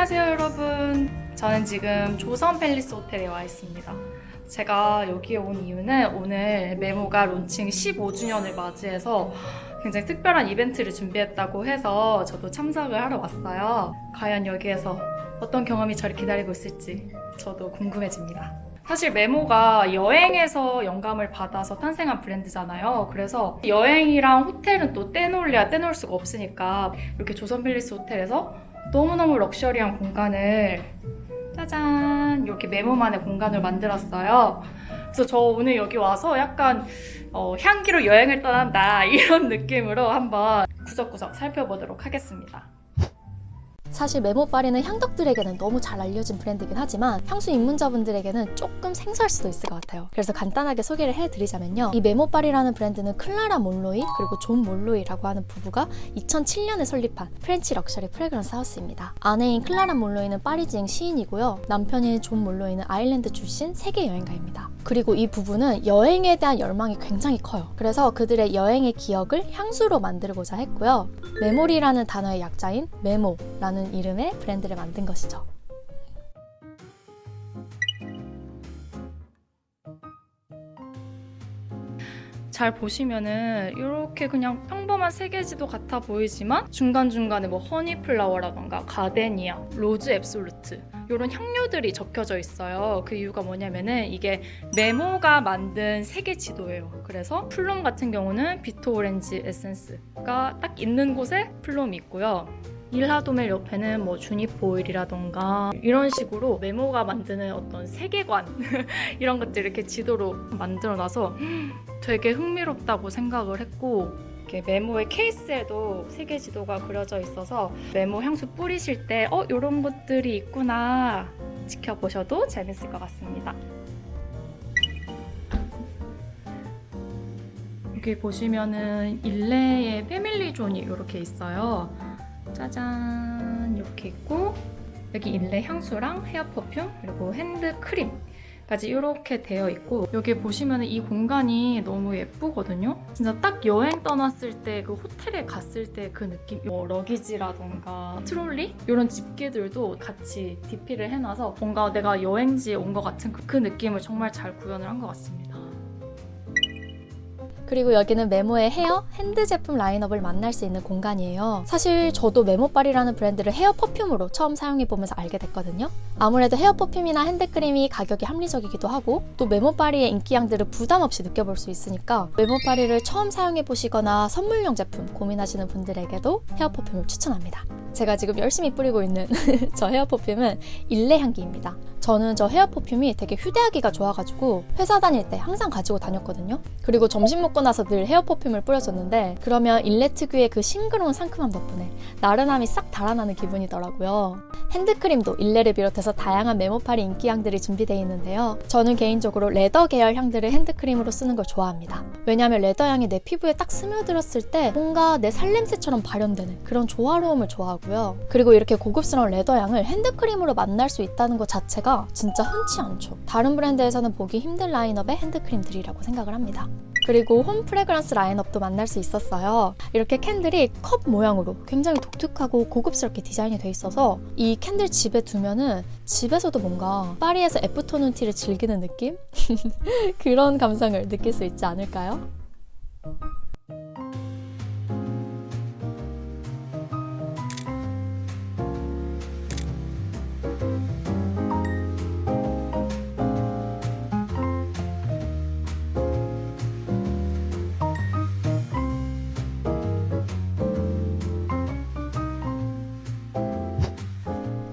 안녕하세요 여러분. 저는 지금 조선 팰리스 호텔에 와 있습니다. 제가 여기에 온 이유는 오늘 메모가 론칭 15주년을 맞이해서 굉장히 특별한 이벤트를 준비했다고 해서 저도 참석을 하러 왔어요. 과연 여기에서 어떤 경험이 저를 기다리고 있을지 저도 궁금해집니다. 사실 메모가 여행에서 영감을 받아서 탄생한 브랜드잖아요. 그래서 여행이랑 호텔은 또 떼놓으려야 떼놓을 수가 없으니까 이렇게 조선 팰리스 호텔에서 너무너무 럭셔리한 공간을 짜잔 이렇게 메모만의 공간을 만들었어요. 그래서 저 오늘 여기 와서 약간 향기로 여행을 떠난다 이런 느낌으로 한번 구석구석 살펴보도록 하겠습니다. 사실 메모파리는 향덕들에게는 너무 잘 알려진 브랜드이긴 하지만 향수 입문자분들에게는 조금 생소할 수도 있을 것 같아요. 그래서 간단하게 소개를 해드리자면요. 이 메모파리라는 브랜드는 클라라 몰로이 그리고 존 몰로이라고 하는 부부가 2007년에 설립한 프렌치 럭셔리 프레그런스 하우스입니다. 아내인 클라라 몰로이는 파리지행 시인이고요. 남편인 존 몰로이는 아일랜드 출신 세계 여행가입니다. 그리고 이 부부는 여행에 대한 열망이 굉장히 커요. 그래서 그들의 여행의 기억을 향수로 만들고자 했고요. 메모리라는 단어의 약자인 메모라는 이름의 브랜드를 만든 것이죠. 잘 보시면은 이렇게 그냥 평범한 세계지도 같아 보이지만 중간중간에 뭐 허니플라워라던가 가데니아, 로즈 앱솔루트 이런 향료들이 적혀져 있어요. 그 이유가 뭐냐면은 이게 메모가 만든 세계지도예요. 그래서 플럼 같은 경우는 비토 오렌지 에센스가 딱 있는 곳에 플럼이 있고요. 일하도멜 옆에는 뭐 주니퍼 오일이라던가 이런 식으로 메모가 만드는 어떤 세계관 이런 것들 이렇게 지도로 만들어놔서 되게 흥미롭다고 생각을 했고, 이렇게 메모의 케이스에도 세계 지도가 그려져 있어서 메모 향수 뿌리실 때 이런 것들이 있구나 지켜보셔도 재밌을 것 같습니다. 여기 보시면은 일레의 패밀리 존이 이렇게 있어요. 짜잔 이렇게 있고, 여기 일레 향수랑 헤어 퍼퓸 그리고 핸드 크림까지 이렇게 되어 있고, 여기 보시면 이 공간이 너무 예쁘거든요. 진짜 딱 여행 떠났을 때 그 호텔에 갔을 때 그 느낌, 러기지라던가 트롤리 이런 집게들도 같이 DP를 해놔서 뭔가 내가 여행지에 온 것 같은 그 느낌을 정말 잘 구현을 한 것 같습니다. 그리고 여기는 메모의 헤어, 핸드 제품 라인업을 만날 수 있는 공간이에요. 사실 저도 메모파리라는 브랜드를 헤어 퍼퓸으로 처음 사용해보면서 알게 됐거든요. 아무래도 헤어 퍼퓸이나 핸드크림이 가격이 합리적이기도 하고 또 메모파리의 인기향들을 부담 없이 느껴볼 수 있으니까 메모파리를 처음 사용해보시거나 선물용 제품 고민하시는 분들에게도 헤어 퍼퓸을 추천합니다. 제가 지금 열심히 뿌리고 있는 저 헤어 퍼퓸은 일레 향기입니다. 저는 저 헤어 퍼퓸이 되게 휴대하기가 좋아가지고 회사 다닐 때 항상 가지고 다녔거든요. 그리고 점심 먹고 나서 늘 헤어 퍼퓸을 뿌려줬는데 그러면 일레 특유의 그 싱그러운 상큼함 덕분에 나른함이 싹 달아나는 기분이더라고요. 핸드크림도 일레를 비롯해서 다양한 메모파리 인기향들이 준비되어 있는데요. 저는 개인적으로 레더 계열 향들을 핸드크림으로 쓰는 걸 좋아합니다. 왜냐하면 레더 향이 내 피부에 딱 스며들었을 때 뭔가 내 살냄새처럼 발현되는 그런 조화로움을 좋아하고요. 그리고 이렇게 고급스러운 레더 향을 핸드크림으로 만날 수 있다는 것 자체가 진짜 흔치 않죠. 다른 브랜드에서는 보기 힘든 라인업의 핸드크림들이라고 생각을 합니다. 그리고 홈 프레그런스 라인업도 만날 수 있었어요. 이렇게 캔들이 컵 모양으로 굉장히 독특하고 고급스럽게 디자인이 돼 있어서 이 캔들 집에 두면은 집에서도 뭔가 파리에서 애프터눈 티를 즐기는 느낌? 그런 감상을 느낄 수 있지 않을까요?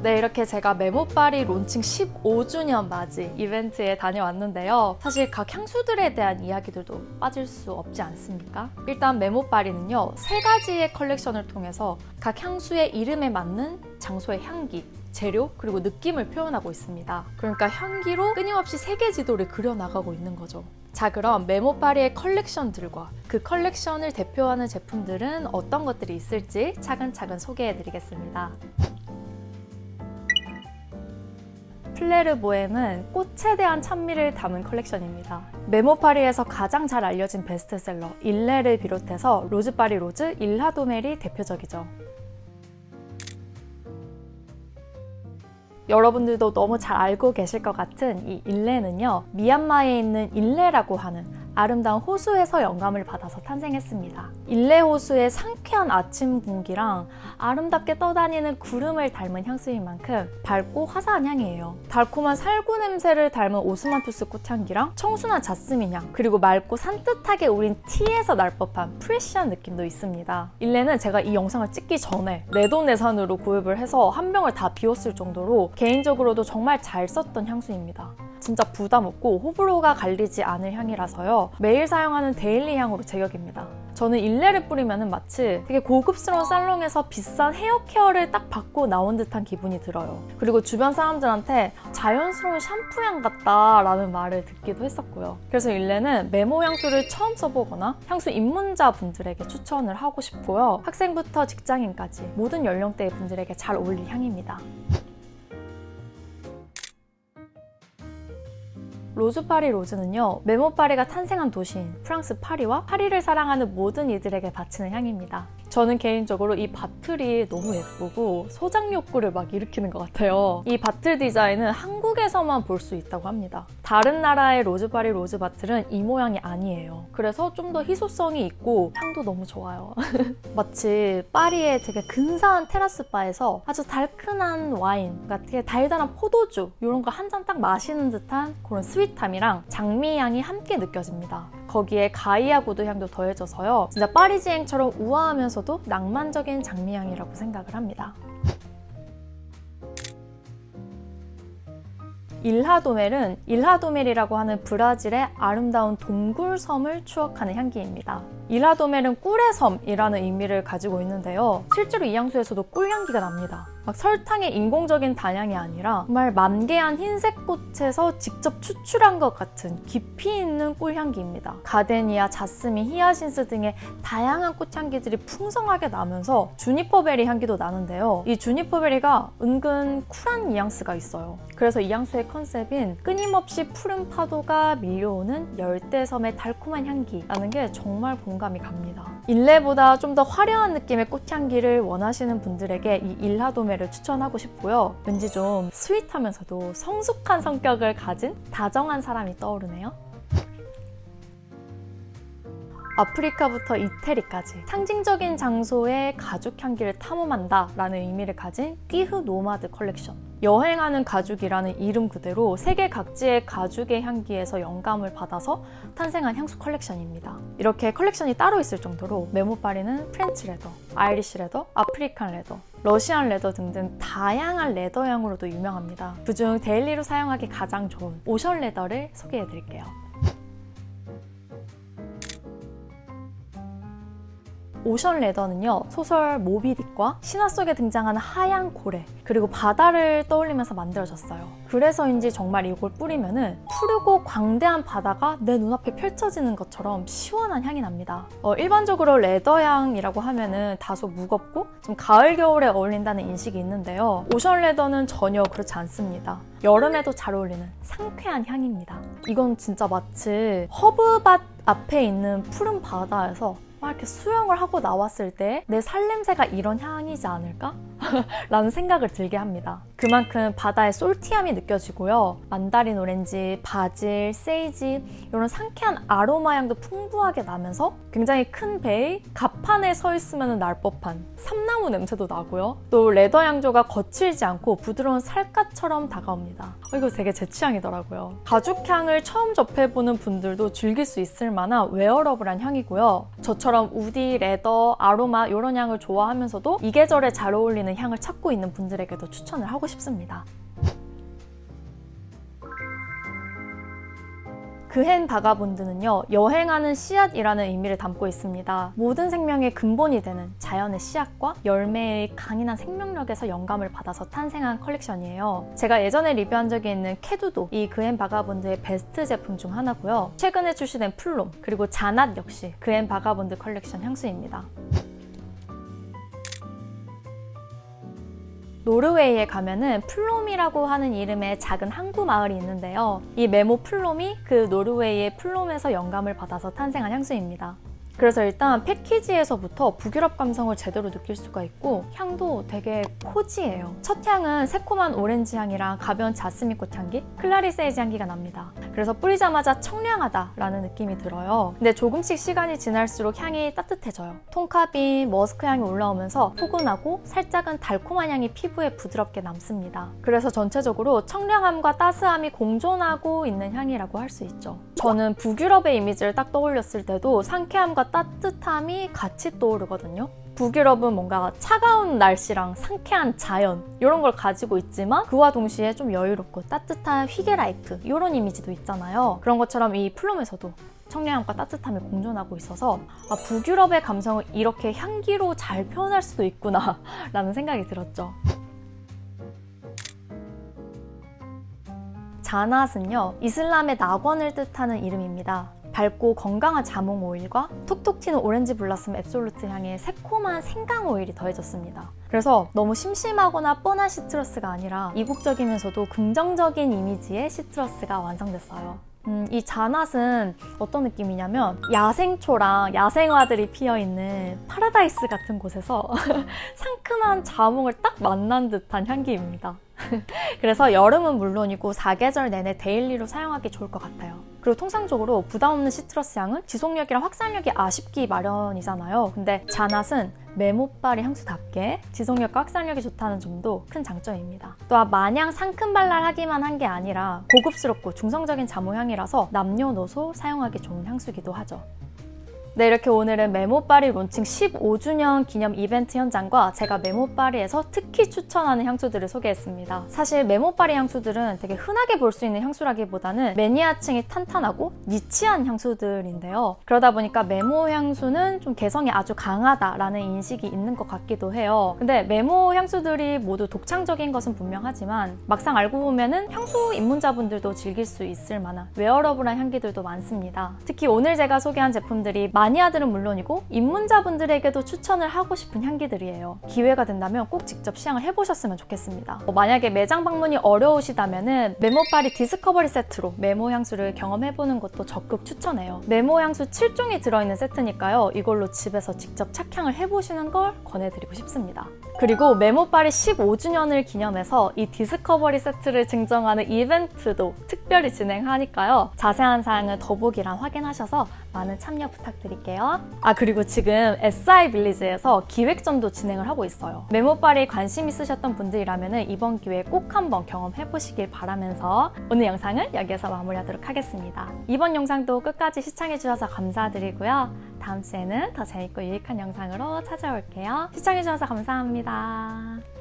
네, 이렇게 제가 메모파리 론칭 15주년 맞이 이벤트에 다녀왔는데요. 사실 각 향수들에 대한 이야기들도 빠질 수 없지 않습니까? 일단 메모파리는요, 3가지의 컬렉션을 통해서 각 향수의 이름에 맞는 장소의 향기, 재료, 그리고 느낌을 표현하고 있습니다. 그러니까 향기로 끊임없이 세계 지도를 그려나가고 있는 거죠. 자, 그럼 메모파리의 컬렉션들과 그 컬렉션을 대표하는 제품들은 어떤 것들이 있을지 차근차근 소개해드리겠습니다. 플레르 보엠은 꽃에 대한 찬미를 담은 컬렉션입니다. 메모파리에서 가장 잘 알려진 베스트셀러 일레를 비롯해서 로즈파리 로즈, 일하도멜이 대표적이죠. 여러분들도 너무 잘 알고 계실 것 같은 이 일레는요, 미얀마에 있는 일레라고 하는 아름다운 호수에서 영감을 받아서 탄생했습니다. 일레 호수의 상쾌한 아침 공기랑 아름답게 떠다니는 구름을 닮은 향수인 만큼 밝고 화사한 향이에요. 달콤한 살구 냄새를 닮은 오스만투스 꽃향기랑 청순한 자스민 향, 그리고 맑고 산뜻하게 우린 티에서 날 법한 프레시한 느낌도 있습니다. 일레는 제가 이 영상을 찍기 전에 내돈내산으로 구입을 해서 한 병을 다 비웠을 정도로 개인적으로도 정말 잘 썼던 향수입니다. 진짜 부담 없고 호불호가 갈리지 않을 향이라서요, 매일 사용하는 데일리 향으로 제격입니다. 저는 일레를 뿌리면 마치 되게 고급스러운 살롱에서 비싼 헤어케어를 딱 받고 나온 듯한 기분이 들어요. 그리고 주변 사람들한테 자연스러운 샴푸향 같다 라는 말을 듣기도 했었고요. 그래서 일레는 메모 향수를 처음 써보거나 향수 입문자 분들에게 추천을 하고 싶고요, 학생부터 직장인까지 모든 연령대의 분들에게 잘 어울릴 향입니다. 로즈 파리 로즈는요, 메모 파리가 탄생한 도시인 프랑스 파리와 파리를 사랑하는 모든 이들에게 바치는 향입니다. 저는 개인적으로 이 바틀이 너무 예쁘고 소장 욕구를 막 일으키는 것 같아요. 이 바틀 디자인은 한국에서만 볼 수 있다고 합니다. 다른 나라의 로즈 파리 로즈 바틀은 이 모양이 아니에요. 그래서 좀 더 희소성이 있고 향도 너무 좋아요. 마치 파리의 되게 근사한 테라스 바에서 아주 달큰한 와인, 그러니까 되게 달달한 포도주 이런 거 한 잔 딱 마시는 듯한 그런 스윗함이랑 장미향이 함께 느껴집니다. 거기에 가이아구두 향도 더해져서요, 진짜 파리지앵처럼 우아하면서도 낭만적인 장미향이라고 생각을 합니다. 일하도멜은 일하도멜이라고 하는 브라질의 아름다운 동굴섬을 추억하는 향기입니다. 일하도멜은 꿀의 섬이라는 의미를 가지고 있는데요, 실제로 이 향수에서도 꿀향기가 납니다. 막 설탕의 인공적인 단향이 아니라 정말 만개한 흰색 꽃에서 직접 추출한 것 같은 깊이 있는 꿀향기입니다. 가데니아, 자스민, 히아신스 등의 다양한 꽃향기들이 풍성하게 나면서 주니퍼베리 향기도 나는데요, 이 주니퍼베리가 은근 쿨한 뉘앙스가 있어요. 그래서 이 향수의 컨셉인 끊임없이 푸른 파도가 밀려오는 열대섬의 달콤한 향기라는 게 정말 공감이 갑니다. 일레보다 좀 더 화려한 느낌의 꽃향기를 원하시는 분들에게 이 일하도멜을 추천하고 싶고요, 왠지 좀 스윗하면서도 성숙한 성격을 가진 다정한 사람이 떠오르네요. 아프리카부터 이태리까지 상징적인 장소의 가죽 향기를 탐험한다 라는 의미를 가진 끼흐 노마드 컬렉션. 여행하는 가죽이라는 이름 그대로 세계 각지의 가죽의 향기에서 영감을 받아서 탄생한 향수 컬렉션입니다. 이렇게 컬렉션이 따로 있을 정도로 메모파리는 프렌치 레더, 아이리시 레더, 아프리칸 레더, 러시안 레더 등등 다양한 레더 향으로도 유명합니다. 그중 데일리로 사용하기 가장 좋은 오션 레더를 소개해드릴게요. 오션 레더는요, 소설 모비딕과 신화 속에 등장하는 하얀 고래, 그리고 바다를 떠올리면서 만들어졌어요. 그래서인지 정말 이걸 뿌리면은 푸르고 광대한 바다가 내 눈앞에 펼쳐지는 것처럼 시원한 향이 납니다. 일반적으로 레더향이라고 하면은 다소 무겁고 좀 가을 겨울에 어울린다는 인식이 있는데요, 오션 레더는 전혀 그렇지 않습니다. 여름에도 잘 어울리는 상쾌한 향입니다. 이건 진짜 마치 허브밭 앞에 있는 푸른 바다에서 막 이렇게 수영을 하고 나왔을 때 내 살냄새가 이런 향이지 않을까? 라는 생각을 들게 합니다. 그만큼 바다의 솔티함이 느껴지고요, 만다린 오렌지, 바질, 세이지 이런 상쾌한 아로마 향도 풍부하게 나면서 굉장히 큰 배의 갑판에 서 있으면 날 법한 삼나무 냄새도 나고요, 또 레더 향조가 거칠지 않고 부드러운 살갗처럼 다가옵니다. 이거 되게 제 취향이더라고요. 가죽향을 처음 접해보는 분들도 즐길 수 있을 만한 웨어러블한 향이고요, 저처럼 우디, 레더, 아로마 이런 향을 좋아하면서도 이 계절에 잘 어울리는 향을 찾고 있는 분들에게도 추천을 하고 싶습니다. 그헨 바가본드는요, 여행하는 씨앗이라는 의미를 담고 있습니다. 모든 생명의 근본이 되는 자연의 씨앗과 열매의 강인한 생명력에서 영감을 받아서 탄생한 컬렉션이에요. 제가 예전에 리뷰한 적이 있는 캐두도 이 그헨 바가본드의 베스트 제품 중 하나고요, 최근에 출시된 플롬, 그리고 자낫 역시 그헨 바가본드 컬렉션 향수입니다. 노르웨이에 가면은 플롬이라고 하는 이름의 작은 항구 마을이 있는데요, 이 메모 플롬이 그 노르웨이의 플롬에서 영감을 받아서 탄생한 향수입니다. 그래서 일단 패키지에서부터 북유럽 감성을 제대로 느낄 수가 있고 향도 되게 코지해요. 첫 향은 새콤한 오렌지 향이랑 가벼운 자스민 꽃 향기, 클라리세이지 향기가 납니다. 그래서 뿌리자마자 청량하다라는 느낌이 들어요. 근데 조금씩 시간이 지날수록 향이 따뜻해져요. 톤카빈, 머스크 향이 올라오면서 포근하고 살짝은 달콤한 향이 피부에 부드럽게 남습니다. 그래서 전체적으로 청량함과 따스함이 공존하고 있는 향이라고 할 수 있죠. 저는 북유럽의 이미지를 딱 떠올렸을 때도 상쾌함과 따뜻함이 같이 떠오르거든요. 북유럽은 뭔가 차가운 날씨랑 상쾌한 자연 이런 걸 가지고 있지만 그와 동시에 좀 여유롭고 따뜻한 휘게 라이프 이런 이미지도 있잖아요. 그런 것처럼 이 플럼에서도 청량함과 따뜻함이 공존하고 있어서 북유럽의 감성을 이렇게 향기로 잘 표현할 수도 있구나 라는 생각이 들었죠. 자낫은요, 이슬람의 낙원을 뜻하는 이름입니다. 밝고 건강한 자몽 오일과 톡톡 튀는 오렌지 블라썸 앱솔루트 향의 새콤한 생강 오일이 더해졌습니다. 그래서 너무 심심하거나 뻔한 시트러스가 아니라 이국적이면서도 긍정적인 이미지의 시트러스가 완성됐어요. 이 자낫은 어떤 느낌이냐면 야생초랑 야생화들이 피어있는 파라다이스 같은 곳에서 상큼한 자몽을 딱 만난 듯한 향기입니다. 그래서 여름은 물론이고 사계절 내내 데일리로 사용하기 좋을 것 같아요. 그리고 통상적으로 부담 없는 시트러스 향은 지속력이랑 확산력이 아쉽기 마련이잖아요. 근데 자낫은 메모바리 향수답게 지속력과 확산력이 좋다는 점도 큰 장점입니다. 또한 마냥 상큼발랄하기만 한 게 아니라 고급스럽고 중성적인 자몽향이라서 남녀노소 사용하기 좋은 향수기도 하죠. 네, 이렇게 오늘은 메모바리 론칭 15주년 기념 이벤트 현장과 제가 메모바리에서 특히 추천하는 향수들을 소개했습니다. 사실 메모바리 향수들은 되게 흔하게 볼 수 있는 향수라기보다는 매니아층이 탄탄하고 니치한 향수들인데요. 그러다 보니까 메모 향수는 좀 개성이 아주 강하다라는 인식이 있는 것 같기도 해요. 근데 메모 향수들이 모두 독창적인 것은 분명하지만 막상 알고 보면은 향수 입문자분들도 즐길 수 있을 만한 웨어러블한 향기들도 많습니다. 특히 오늘 제가 소개한 제품들이 마니아들은 물론이고 입문자분들에게도 추천을 하고 싶은 향기들이에요. 기회가 된다면 꼭 직접 시향을 해보셨으면 좋겠습니다. 만약에 매장 방문이 어려우시다면 메모바리 디스커버리 세트로 메모 향수를 경험해보는 것도 적극 추천해요. 메모 향수 7종이 들어있는 세트니까요. 이걸로 집에서 직접 착향을 해보시는 걸 권해드리고 싶습니다. 그리고 메모바리 15주년을 기념해서 이 디스커버리 세트를 증정하는 이벤트도 특별히 진행하니까요. 자세한 사항은 더보기란 확인하셔서 많은 참여 부탁드릴게요. 그리고 지금 SI 빌리지에서 기획전도 진행을 하고 있어요. 메모바리에 관심 있으셨던 분들이라면 이번 기회에 꼭 한번 경험해보시길 바라면서 오늘 영상은 여기에서 마무리하도록 하겠습니다. 이번 영상도 끝까지 시청해주셔서 감사드리고요. 다음 주에는 더 재밌고 유익한 영상으로 찾아올게요. 시청해주셔서 감사합니다.